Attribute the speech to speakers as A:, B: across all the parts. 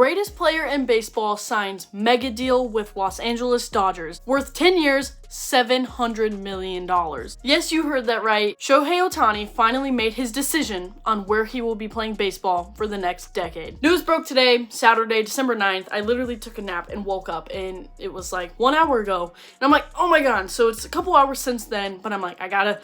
A: greatest player in baseball signs Megadeal with Los Angeles Dodgers, worth 10 years, $700 million. Yes, you heard that right. Shohei Ohtani finally made his decision on where he will be playing baseball for the next decade. News broke today, Saturday, December 9th. I literally took a nap and woke up, and it was like 1 hour ago. And I'm like, oh my god. So it's a couple hours since then, but I'm like, I gotta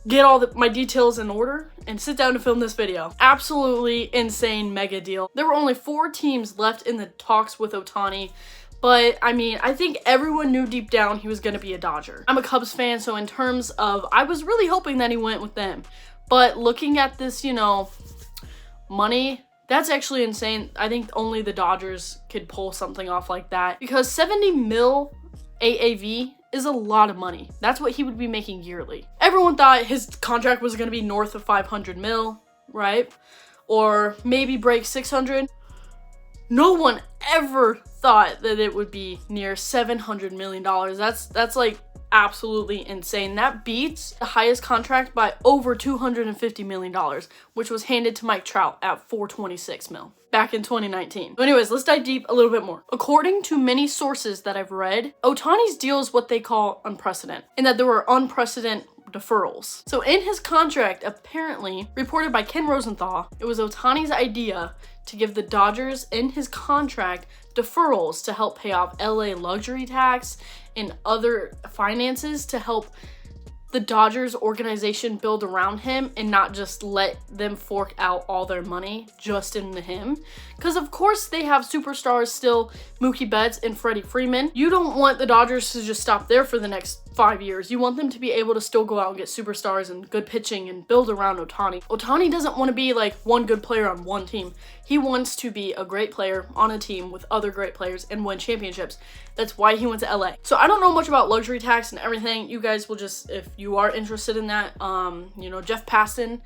A: get all my details in order and sit down to film this video. Absolutely insane mega deal. There were only 4 teams left in the talks with Otani, but I mean, I think everyone knew deep down he was gonna be a Dodger. I'm a Cubs fan, so in terms of, I was really hoping that he went with them. But looking at this, you know, money, that's actually insane. I think only the Dodgers could pull something off like that, because 70 mil AAV is a lot of money. That's what he would be making yearly. Everyone thought his contract was going to be north of 500 mil, right? Or maybe break 600. No one ever thought that it would be near $700 million. That's like absolutely insane. That beats the highest contract by over $250 million, which was handed to Mike Trout at $426 mil back in 2019. So anyways, let's dive deep a little bit more. According to many sources that I've read, Ohtani's deal is what they call unprecedented, in that there were unprecedented deferrals. So in his contract, apparently, reported by Ken Rosenthal, it was Ohtani's idea to give the Dodgers in his contract deferrals to help pay off LA luxury tax and other finances to help the Dodgers organization build around him and not just let them fork out all their money just into him. Because of course they have superstars still, Mookie Betts and Freddie Freeman. You don't want the Dodgers to just stop there for the next 5 years. You want them to be able to still go out and get superstars and good pitching and build around Ohtani. Ohtani doesn't want to be like one good player on one team. He wants to be a great player on a team with other great players and win championships. That's why he went to LA. So I don't know much about luxury tax and everything. You guys will just, if you are interested in that, you know, Jeff Passan,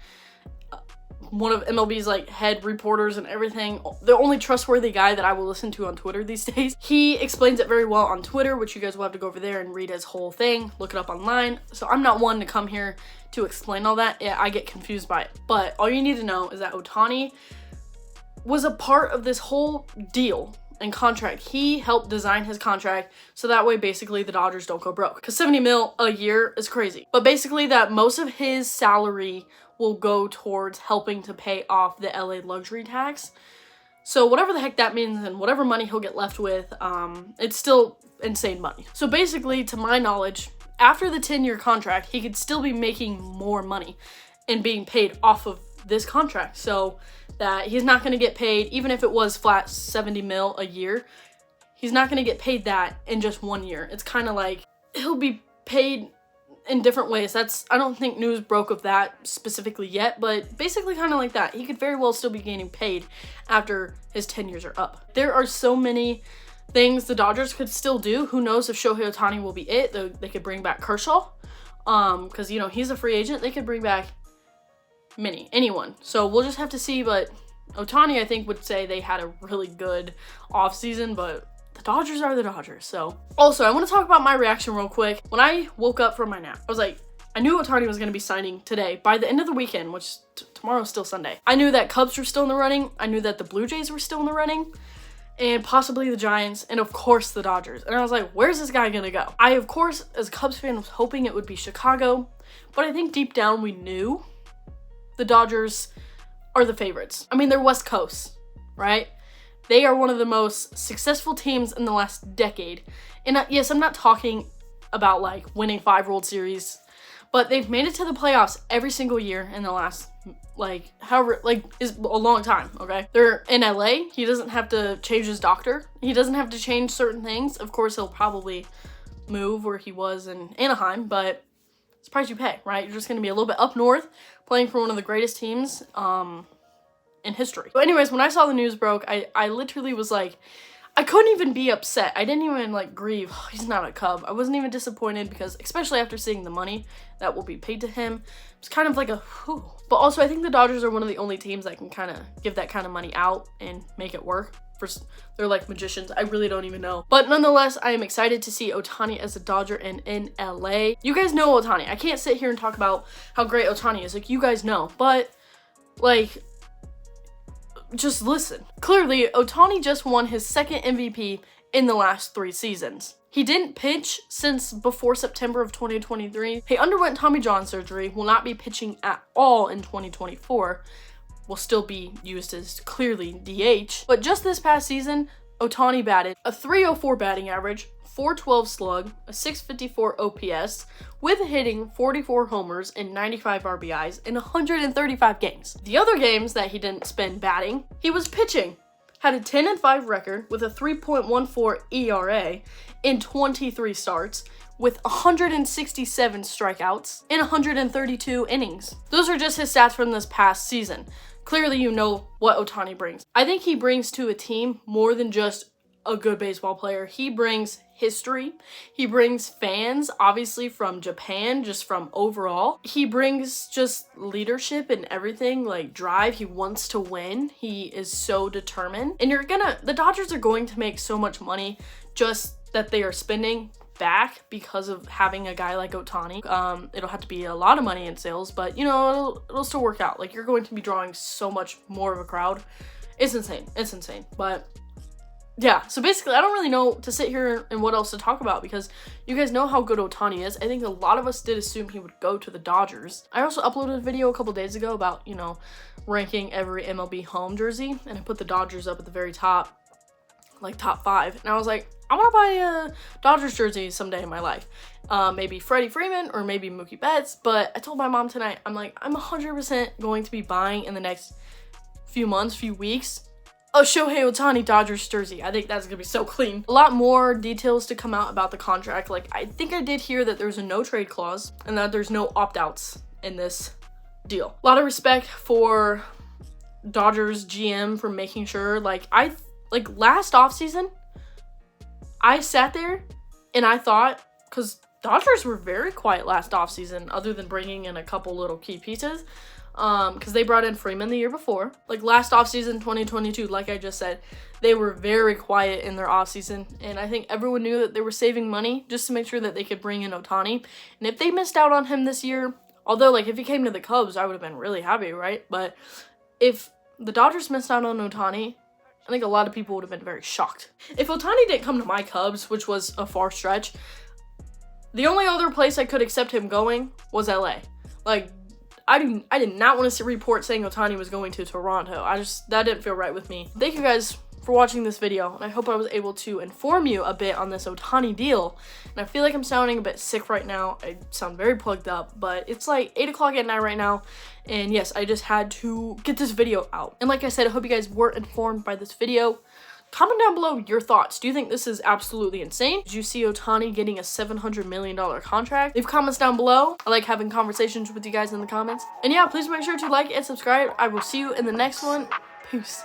A: one of MLB's like head reporters and everything, the only trustworthy guy that I will listen to on Twitter these days. He explains it very well on Twitter, which you guys will have to go over there and read his whole thing, look it up online. So I'm not one to come here to explain all that. Yeah, I get confused by it. But all you need to know is that Ohtani was a part of this whole deal and contract. He helped design his contract so that way basically the Dodgers don't go broke. Because 70 mil a year is crazy. But basically that most of his salary will go towards helping to pay off the LA luxury tax. So whatever the heck that means and whatever money he'll get left with, it's still insane money. So basically, to my knowledge, after the 10-year contract, he could still be making more money and being paid off of this contract. So that he's not going to get paid, even if it was flat 70 mil a year, he's not going to get paid that in just 1 year. It's kind of like he'll be paid in different ways. I don't think news broke of that specifically yet, but basically kind of like that. He could very well still be getting paid after his 10 years are up. There are so many things the Dodgers could still do. Who knows if Shohei Ohtani will be it. They could bring back Kershaw, because, you know, he's a free agent. They could bring back anyone. So we'll just have to see, but Ohtani, I think, would say they had a really good offseason, but the Dodgers are the Dodgers. So also, I want to talk about my reaction real quick. When I woke up from my nap, I was like, I knew Ohtani was going to be signing today by the end of the weekend, which tomorrow's still Sunday. I knew that Cubs were still in the running. I knew that the Blue Jays were still in the running, and possibly the Giants, and of course the Dodgers. And I was like, where's this guy going to go? I, of course, as a Cubs fan, was hoping it would be Chicago, but I think deep down we knew the Dodgers are the favorites. I mean, they're West Coast, right? They are one of the most successful teams in the last decade. And yes, I'm not talking about like winning 5 World Series, but they've made it to the playoffs every single year in the last, like, however, like, is a long time, okay? They're in LA. He doesn't have to change his doctor. He doesn't have to change certain things. Of course, he'll probably move where he was in Anaheim, but it's the price you pay, right? You're just going to be a little bit up north playing for one of the greatest teams in history. So anyways, when I saw the news broke, I literally was like, I couldn't even be upset. I didn't even like grieve. Oh, he's not a Cub. I wasn't even disappointed because, especially after seeing the money that will be paid to him, it's kind of like a whew. But also, I think the Dodgers are one of the only teams that can kind of give that kind of money out and make it work. They're like magicians. I really don't even know. But nonetheless, I am excited to see Ohtani as a Dodger and in LA. You guys know Ohtani. I can't sit here and talk about how great Ohtani is. Like, you guys know. But, like, just listen. Clearly, Otani just won his second MVP in the last 3 seasons. He didn't pitch since before September of 2023. He underwent Tommy John surgery, will not be pitching at all in 2024, will still be used as clearly DH. But just this past season, Otani batted a .304 batting average, .412 slug, a .654 OPS, with hitting 44 homers and 95 RBIs in 135 games. The other games that he didn't spend batting, he was pitching. Had a 10-5 record with a 3.14 ERA in 23 starts, with 167 strikeouts in 132 innings. Those are just his stats from this past season. Clearly, you know what Otani brings. I think he brings to a team more than just a good baseball player. He brings history. He brings fans, obviously from Japan, just from overall. He brings just leadership and everything, like drive. He wants to win. He is so determined. And the Dodgers are going to make so much money just that they are spending back because of having a guy like Otani. It'll have to be a lot of money in sales, but you know, it'll still work out. Like, you're going to be drawing so much more of a crowd. It's insane. It's insane. But yeah, so basically, I don't really know to sit here and what else to talk about because you guys know how good Otani is. I think a lot of us did assume he would go to the Dodgers. I also uploaded a video a couple days ago about, you know, ranking every MLB home jersey, and I put the Dodgers up at the very top, like top 5. And I was like, I want to buy a Dodgers jersey someday in my life. Maybe Freddie Freeman or maybe Mookie Betts. But I told my mom tonight, I'm like, I'm 100% going to be buying in the next few months, few weeks, a Shohei Ohtani Dodgers jersey. I think that's gonna be so clean. A lot more details to come out about the contract. Like, I think I did hear that there's a no trade clause and that there's no opt-outs in this deal. A lot of respect for Dodgers GM for making sure, like last offseason, I sat there and I thought, because Dodgers were very quiet last offseason other than bringing in a couple little key pieces. Because they brought in Freeman the year before. Like, last offseason, 2022, like I just said, they were very quiet in their offseason. And I think everyone knew that they were saving money just to make sure that they could bring in Otani. And if they missed out on him this year, although, like, if he came to the Cubs, I would have been really happy, right? But if the Dodgers missed out on Otani, I think a lot of people would have been very shocked. If Otani didn't come to my Cubs, which was a far stretch, the only other place I could accept him going was LA. Like, I did not want to see a report saying Otani was going to Toronto. That didn't feel right with me. Thank you guys for watching this video, and I hope I was able to inform you a bit on this Otani deal. And I feel like I'm sounding a bit sick right now. I sound very plugged up, but it's like 8 o'clock at night right now. And yes, I just had to get this video out. And like I said, I hope you guys were informed by this video. Comment down below your thoughts. Do you think this is absolutely insane? Did you see Otani getting a $700 million contract? Leave comments down below. I like having conversations with you guys in the comments. And yeah, please make sure to like and subscribe. I will see you in the next one. Peace.